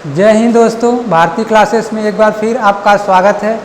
जय हिंद दोस्तों, भारतीय क्लासेस में एक बार फिर आपका स्वागत है।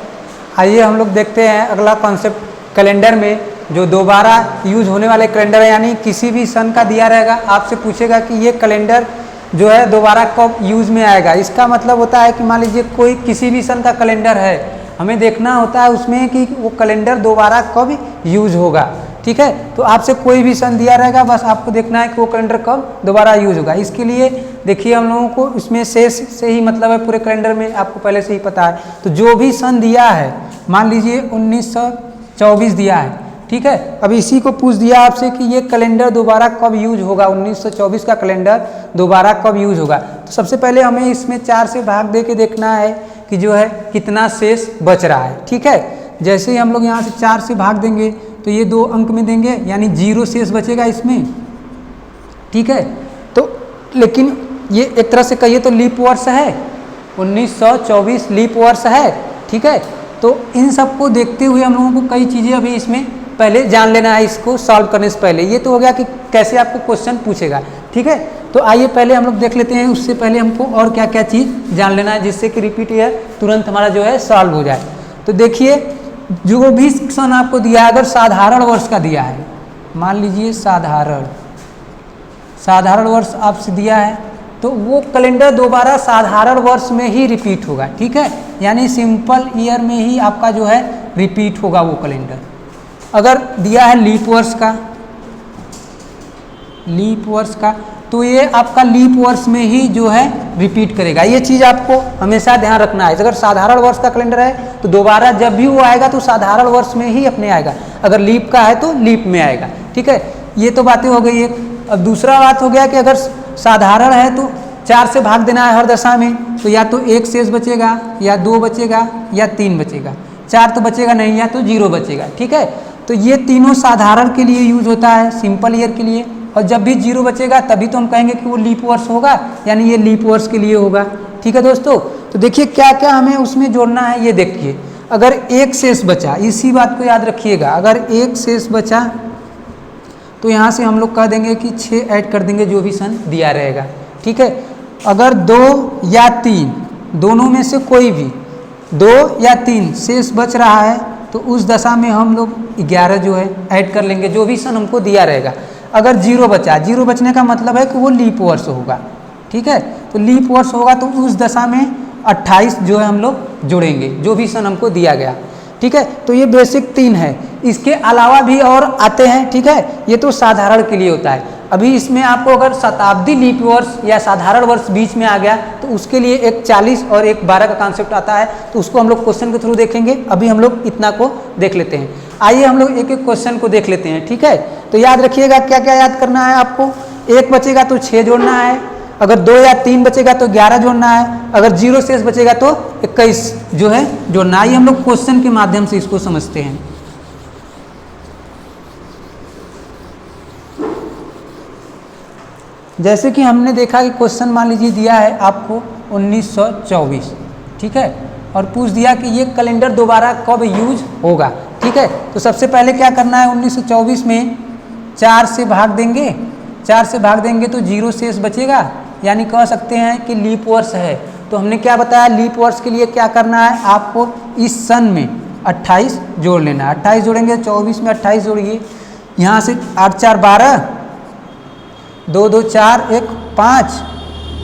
आइए हम लोग देखते हैं अगला कॉन्सेप्ट कैलेंडर में जो दोबारा यूज होने वाले कैलेंडर है, यानी किसी भी सन का दिया रहेगा, आपसे पूछेगा कि ये कैलेंडर जो है दोबारा कब यूज में आएगा। इसका मतलब होता है कि मान लीजिए कोई किसी भी सन का कैलेंडर है, हमें देखना होता है उसमें कि वो कैलेंडर दोबारा कब यूज होगा। ठीक है, तो आपसे कोई भी सन दिया रहेगा, बस आपको देखना है कि वो कैलेंडर कब दोबारा यूज होगा। इसके लिए देखिए हम लोगों को इसमें शेष से ही मतलब है, पूरे कैलेंडर में आपको पहले से ही पता है। तो जो भी सन दिया है, मान लीजिए 1924 दिया है, ठीक है। अब इसी को पूछ दिया आपसे कि ये कैलेंडर दोबारा कब यूज होगा, 1924 का कैलेंडर दोबारा कब यूज होगा। तो सबसे पहले हमें इसमें 4 से भाग दे के देखना है कि जो है कितना शेष बच रहा है। ठीक है, जैसे ही हम लोग यहाँ से 4 से भाग देंगे तो ये 2 अंक में देंगे, यानी 0 शेष बचेगा इसमें। ठीक है, तो लेकिन ये एक तरह से कहिए तो लीप वर्ष है, 1924 लीप वर्ष है। ठीक है, तो इन सबको देखते हुए हम लोगों को कई चीज़ें अभी इसमें पहले जान लेना है, इसको सॉल्व करने से पहले। ये तो हो गया कि कैसे आपको क्वेश्चन पूछेगा। ठीक है, तो आइए पहले हम लोग देख लेते हैं, उससे पहले हमको और क्या क्या चीज़ जान लेना है जिससे कि रिपीट या तुरंत हमारा जो है सॉल्व हो जाए। तो देखिए, जो भी सन आपको दिया है, अगर साधारण वर्ष का दिया है, मान लीजिए साधारण वर्ष आपसे दिया है, तो वो कैलेंडर दोबारा साधारण वर्ष में ही रिपीट होगा। ठीक है, यानी सिंपल ईयर में ही आपका जो है रिपीट होगा वो कैलेंडर। अगर दिया है लीप वर्ष का तो ये आपका लीप वर्ष में ही जो है रिपीट करेगा। ये चीज़ आपको हमेशा ध्यान रखना है। अगर साधारण वर्ष का कैलेंडर है तो दोबारा जब भी वो आएगा तो साधारण वर्ष में ही अपने आएगा, अगर लीप का है तो लीप में आएगा। ठीक है, ये तो बातें हो गई एक। अब दूसरा बात हो गया कि अगर साधारण है तो 4 से भाग देना है हर दशा में, तो या तो 1 शेष बचेगा, या 2 बचेगा, या 3 बचेगा। 4 तो बचेगा नहीं, या तो 0 बचेगा। ठीक है, तो ये तीनों साधारण के लिए यूज होता है, सिंपल ईयर के लिए। और जब भी 0 बचेगा तभी तो हम कहेंगे कि वो लीप वर्ष होगा, यानी ये लीप वर्ष के लिए होगा। ठीक है दोस्तों, तो देखिए क्या क्या हमें उसमें जोड़ना है, ये देखिए। अगर 1 शेष बचा, इसी बात को याद रखिएगा, अगर 1 शेष बचा तो यहाँ से हम लोग कह देंगे कि 6 ऐड कर देंगे जो भी सन दिया रहेगा। ठीक है, अगर 2 या 3 दोनों में से कोई भी 2 या 3 शेष बच रहा है तो उस दशा में हम लोग 11 जो है ऐड कर लेंगे, जो भी सन हमको दिया रहेगा। अगर 0 बचा, 0 बचने का मतलब है कि वो लीप वर्ष होगा। ठीक है, तो लीप वर्ष होगा तो उस दशा में 28 जो है हम लोग जोड़ेंगे, जो भी सन हमको दिया गया। ठीक है, तो ये बेसिक 3 है। इसके अलावा भी और आते हैं। ठीक है, ये तो साधारण के लिए होता है। अभी इसमें आपको अगर शताब्दी लीप वर्ष या साधारण वर्ष बीच में आ गया तो उसके लिए एक 40 और एक 12 का कॉन्सेप्ट आता है, तो उसको हम लोग क्वेश्चन के थ्रू देखेंगे। अभी हम लोग इतना को देख लेते हैं। आइए हम लोग एक एक क्वेश्चन को देख लेते हैं। ठीक है, तो याद रखिएगा क्या क्या याद करना है आपको। 1 बचेगा तो 6 जोड़ना है, अगर 2 या 3 बचेगा तो 11 जोड़ना है, अगर 0 शेष बचेगा तो 21 जो है जोड़ना है। आइए हम लोग क्वेश्चन के माध्यम से इसको समझते हैं। जैसे कि हमने देखा कि क्वेश्चन मान लीजिए दिया है आपको 1924, ठीक है, और पूछ दिया कि ये कैलेंडर दोबारा कब यूज होगा। ठीक है, तो सबसे पहले क्या करना है, 1924 में 4 से भाग देंगे। 4 से भाग देंगे तो 0 शेष बचेगा, यानी कह सकते हैं कि लीप वर्ष है। तो हमने क्या बताया, लीप वर्ष के लिए क्या करना है, आपको इस सन में 28 जोड़ लेना है। 28 जोड़ेंगे, 24 में 28 जोड़िए, यहाँ से 8 4 12, 2 2 4 1 5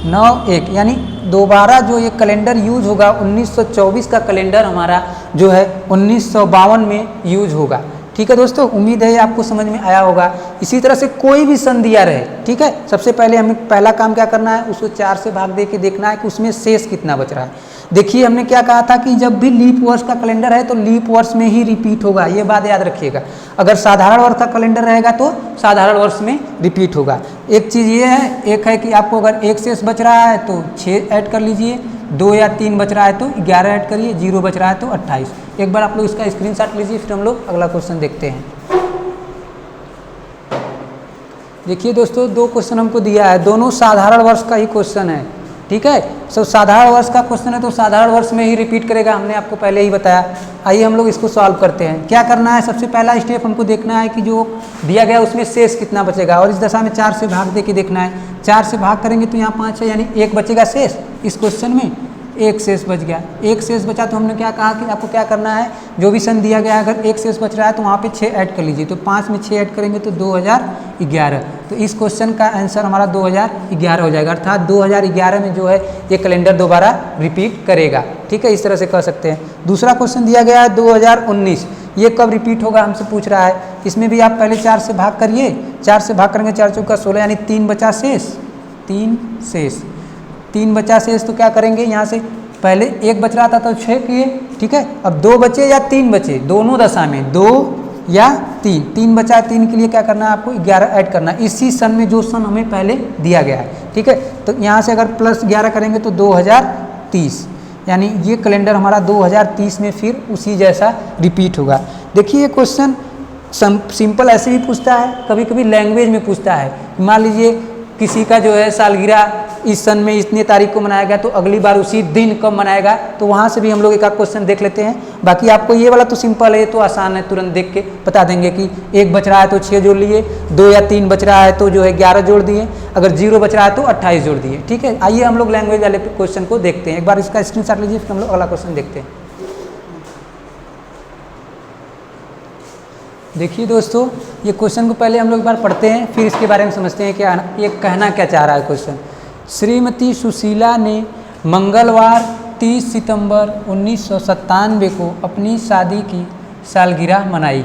9 1, यानी दोबारा जो ये कैलेंडर यूज होगा 1924 का कैलेंडर हमारा जो है 1952 में यूज होगा। ठीक है दोस्तों, उम्मीद है आपको समझ में आया होगा। इसी तरह से कोई भी सन दिया रहे, ठीक है, सबसे पहले हमें पहला काम क्या करना है, उसको 4 से भाग दे के देखना है कि उसमें शेष कितना बच रहा है। देखिए हमने क्या कहा था कि जब भी लीप वर्ष का कैलेंडर है तो लीप वर्ष में ही रिपीट होगा, ये बात याद रखिएगा। अगर साधारण वर्ष का कैलेंडर रहेगा तो साधारण वर्ष में रिपीट होगा। एक चीज़ ये है, एक है कि आपको अगर 1 शेष बच रहा है तो 6 ऐड कर लीजिए, 2 या 3 बच रहा है तो 11 ऐड करिए, 0 बच रहा है तो 28। एक बार आप लोग इसका स्क्रीनशॉट लीजिए, फिर हम लोग अगला क्वेश्चन देखते हैं। देखिए दोस्तों, 2 क्वेश्चन हमको दिया है, दोनों साधारण वर्ष का ही क्वेश्चन है। ठीक है। सो साधारण वर्ष का क्वेश्चन है तो साधारण वर्ष में ही रिपीट करेगा, हमने आपको पहले ही बताया। आइए हम लोग इसको सॉल्व करते हैं। क्या करना है, सबसे पहला स्टेप हमको देखना है कि जो दिया गया उसमें शेष कितना बचेगा, और इस दशा में 4 से भाग दे के देखना है। 4 से भाग करेंगे तो यहाँ 5 है, यानी 1 बचेगा शेष। इस क्वेश्चन में 1 शेष बच गया। 1 शेष बचा तो हमने क्या कहा कि आपको क्या करना है, जो भी सन दिया गया है अगर 1 शेष बच रहा है तो वहाँ पे 6 ऐड कर लीजिए। तो 5 में 6 ऐड करेंगे तो 2011। तो इस क्वेश्चन का आंसर हमारा 2011 हो जाएगा, अर्थात 2011 में जो है ये कैलेंडर दोबारा रिपीट करेगा। ठीक है, इस तरह से कह सकते हैं। दूसरा क्वेश्चन दिया गया है 2019, ये कब रिपीट होगा हमसे पूछ रहा है। इसमें भी आप पहले 4 से भाग करिए। 4 से भाग करेंगे 4 चौका 16, यानी 3 बचा शेष। 3 बचा शेष तो क्या करेंगे, यहाँ से पहले 1 बच रहा था तो 6 किए। ठीक है, अब 2 बचे या 3 बचे, दोनों दशा में 2 या 3 बचा। 3 के लिए क्या करना है आपको, 11 ऐड करना है इसी सन में जो सन हमें पहले दिया गया है। ठीक है, तो यहाँ से अगर प्लस 11 करेंगे तो 2030, यानी ये कैलेंडर हमारा 2030 में फिर उसी जैसा रिपीट होगा। देखिए ये क्वेश्चन सिंपल ऐसे भी पूछता है, कभी कभी लैंग्वेज में पूछता है। मान लीजिए किसी का जो है सालगिरह इस सन में इतने तारीख को मनाया गया तो अगली बार उसी दिन कब मनाएगा, तो वहाँ से भी हम लोग एक क्वेश्चन देख लेते हैं। बाकी आपको ये वाला तो सिंपल है, तो आसान है, तुरंत देख के बता देंगे कि 1 बच रहा है तो 6 जोड़ लिए, 2 या 3 बच रहा है तो जो है 11 जोड़ दिए, अगर 0 बच रहा है तो 28 जोड़ दिए। ठीक है, आइए हम लोग लैंग्वेज वाले क्वेश्चन को देखते हैं। एक बार इसका स्क्रीनशॉट लीजिए, फिर हम लोग अगला क्वेश्चन देखते हैं। देखिए दोस्तों, ये क्वेश्चन को पहले हम लोग एक बार पढ़ते हैं, फिर इसके बारे में समझते हैं क्या ये कहना क्या चाह रहा है क्वेश्चन। श्रीमती सुशीला ने मंगलवार 30 सितंबर 1997 को अपनी शादी की सालगिरह मनाई।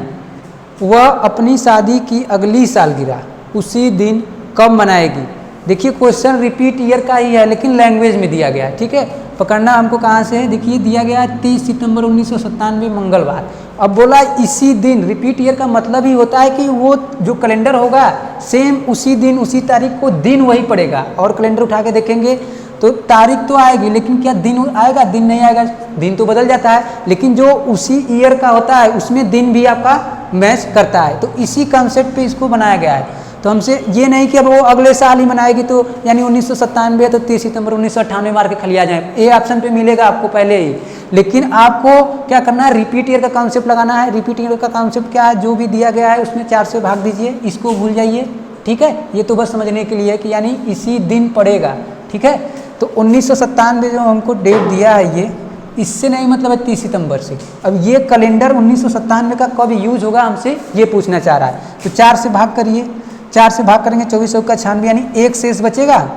वह अपनी शादी की अगली सालगिरह उसी दिन कब मनाएगी। देखिए क्वेश्चन रिपीट ईयर का ही है लेकिन लैंग्वेज में दिया गया है। ठीक है, पकड़ना हमको कहाँ से है, देखिए दिया गया है 30 सितंबर 1997 मंगलवार। अब बोला इसी दिन, रिपीट ईयर का मतलब ही होता है कि वो जो कैलेंडर होगा सेम उसी दिन उसी तारीख को दिन वही पड़ेगा। और कैलेंडर उठा के देखेंगे तो तारीख तो आएगी लेकिन क्या दिन आएगा, दिन नहीं आएगा, दिन तो बदल जाता है, लेकिन जो उसी ईयर का होता है उसमें दिन भी आपका मैच करता है। तो इसी कॉन्सेप्ट पे इसको बनाया गया है। तो हमसे ये नहीं कि अब वो अगले साल ही मनाएगी, तो यानी 1997 है तो 30 सितंबर 1998 मार के खाली आ जाए, ए ऑप्शन पे मिलेगा आपको पहले ही। लेकिन आपको क्या करना है, रिपीट ईयर का कॉन्सेप्ट लगाना है। रिपीट ईयर का कॉन्सेप्ट क्या है, जो भी दिया गया है उसमें 4 से भाग दीजिए, इसको भूल जाइए। ठीक है, ये तो बस समझने के लिए है कि यानी इसी दिन पड़ेगा। ठीक है, तो 1997 जो हमको डेट दिया है ये, इससे नहीं मतलब है 30 सितंबर से। अब ये कैलेंडर 1997 का कब यूज होगा हमसे ये पूछना चाह रहा है। तो 4 से भाग करिए, 4 से भाग करेंगे 24 का 96, यानी 1 शेष बचेगा।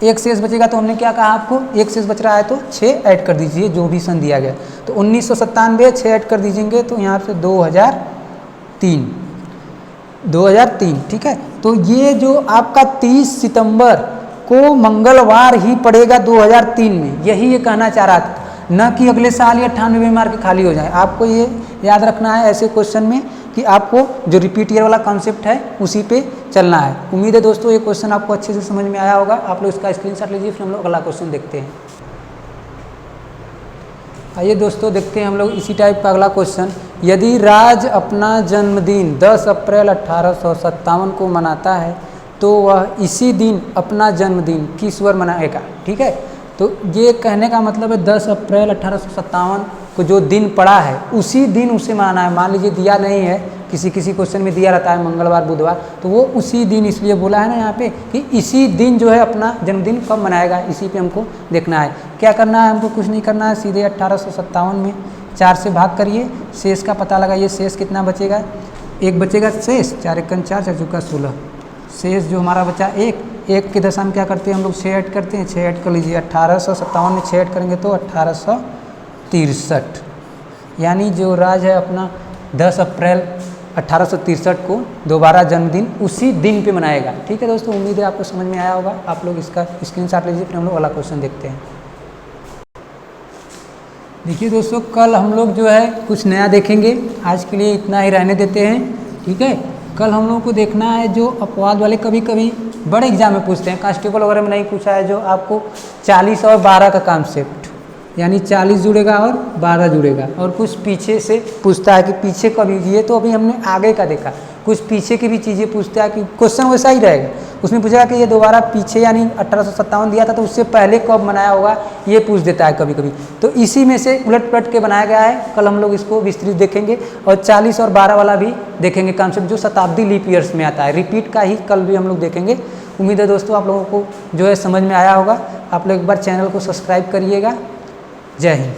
1 शेष बचेगा तो हमने क्या कहा आपको, 1 शेष बच रहा है तो 6 ऐड कर दीजिए जो भी सन दिया गया। तो 1997 6 ऐड कर दीजिएंगे तो यहाँ से 2003। ठीक है, तो ये जो आपका 30 सितंबर को मंगलवार ही पड़ेगा 2003 में, यही ये कहना चाह रहा था, न कि अगले साल या 98 में मार के खाली हो जाए। आपको ये याद रखना है ऐसे क्वेश्चन में कि आपको जो रिपीट ईयर वाला कॉन्सेप्ट है उसी पे चलना है। उम्मीद है दोस्तों ये क्वेश्चन आपको अच्छे से समझ में आया होगा। आप लोग इसका स्क्रीनशॉट लीजिए, फिर हम लोग अगला क्वेश्चन देखते हैं। आइए दोस्तों देखते हैं हम लोग इसी टाइप का अगला क्वेश्चन। यदि राज अपना जन्मदिन 10 अप्रैल 1857 को मनाता है तो वह इसी दिन अपना जन्मदिन किस वर्ष मनाएगा। ठीक है, तो ये कहने का मतलब है 10 अप्रैल 1857 को जो दिन पड़ा है उसी दिन उसे मनाना है। मान लीजिए दिया नहीं है, किसी क्वेश्चन में दिया रहता है मंगलवार बुधवार, तो वो उसी दिन इसलिए बोला है ना यहाँ पे कि इसी दिन जो है अपना जन्मदिन कब मनाएगा, इसी पे हमको देखना है। क्या करना है, हमको कुछ नहीं करना है, सीधे 1857 में 4 से भाग करिए, शेष का पता लगाइए। शेष कितना बचेगा, 1 बचेगा शेष, 4 एकन 4, 4 चौका 16। शेष जो हमारा बचा 1 की दशा में क्या करते हैं हम लोग 6 ऐड करते हैं, 6 ऐड कर लीजिए। 1857 में 6 ऐड करेंगे तो 1863, यानी जो राज है अपना 10 अप्रैल 1863 को दोबारा जन्मदिन उसी दिन पे मनाएगा। ठीक है दोस्तों, उम्मीद है आपको समझ में आया होगा। आप लोग इसका स्क्रीनशॉट लीजिए, फिर हम लोग अगला क्वेश्चन देखते हैं। देखिए दोस्तों, कल हम लोग जो है कुछ नया देखेंगे, आज के लिए इतना ही रहने देते हैं। ठीक है, कल हम लोग को देखना है जो अपवाद वाले कभी कभी बड़े एग्जाम में पूछते हैं, कांस्टेबल वगैरह में नहीं पूछा है, जो आपको 40 और 12 का कॉन्सेप्ट, यानी 40 जुड़ेगा और 12 जुड़ेगा, और कुछ पीछे से पूछता है कि पीछे कभी, ये तो अभी हमने आगे का देखा, कुछ पीछे की भी चीज़ें पूछता है कि क्वेश्चन वैसा ही रहेगा, उसमें पूछेगा कि ये दोबारा पीछे यानी 1857 दिया था तो उससे पहले कब बनाया होगा, ये पूछ देता है कभी कभी। तो इसी में से उलट पलट के बनाया गया है। कल हम लोग इसको विस्तृत देखेंगे और 40 और 12 वाला भी देखेंगे कॉन्सेप्ट, जो शताब्दी लीप ईयर्स में आता है। रिपीट का ही कल भी हम लोग देखेंगे। उम्मीद है दोस्तों आप लोगों को जो है समझ में आया होगा। आप लोग एक बार चैनल को सब्सक्राइब करिएगा। जय हिंद।